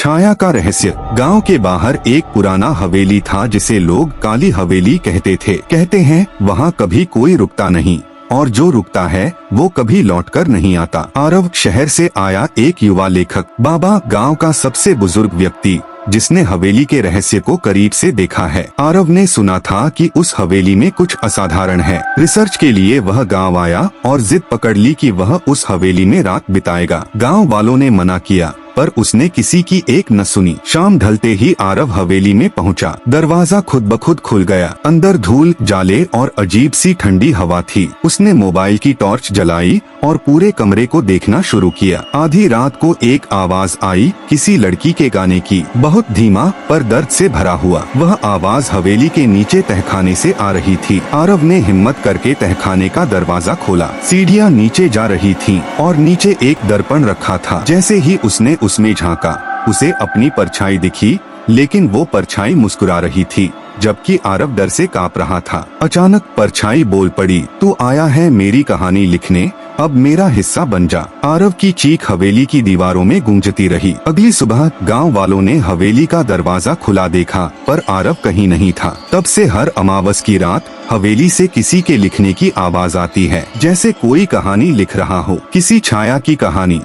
छाया का रहस्य। गांव के बाहर एक पुराना हवेली था जिसे लोग काली हवेली कहते थे। कहते हैं वहाँ कभी कोई रुकता नहीं और जो रुकता है वो कभी लौटकर नहीं आता। आरव शहर से आया एक युवा लेखक, बाबा, गांव का सबसे बुजुर्ग व्यक्ति जिसने हवेली के रहस्य को करीब से देखा है। आरव ने सुना था कि उस हवेली में कुछ असाधारण है। रिसर्च के लिए वह गांव आया और जिद पकड़ ली कि वह उस हवेली में रात बिताएगा। गांव वालों ने मना किया पर उसने किसी की एक न सुनी। शाम ढलते ही आरव हवेली में पहुंचा। दरवाजा खुद ब खुद खुल गया। अंदर धूल, जाले और अजीब सी ठंडी हवा थी। उसने मोबाइल की टॉर्च जलाई और पूरे कमरे को देखना शुरू किया। आधी रात को एक आवाज आई, किसी लड़की के गाने की, बहुत धीमा पर दर्द से भरा हुआ। वह आवाज हवेली के नीचे तहखाने से आ रही थी। आरव ने हिम्मत करके तहखाने का दरवाजा खोला। सीढ़ियाँ नीचे जा रही थीं और नीचे एक दर्पण रखा था। जैसे ही उसने उसमें झांका, उसे अपनी परछाई दिखी, लेकिन वो परछाई मुस्कुरा रही थी जबकि आरव डर से कांप रहा था। अचानक परछाई बोल पड़ी, तू आया है मेरी कहानी लिखने, अब मेरा हिस्सा बन जा। आरव की चीख हवेली की दीवारों में गूंजती रही। अगली सुबह गांव वालों ने हवेली का दरवाजा खुला देखा पर आरव कहीं नहीं था। तब से हर अमावस की रात हवेली से किसी के लिखने की आवाज आती है, जैसे कोई कहानी लिख रहा हो, किसी छाया की कहानी,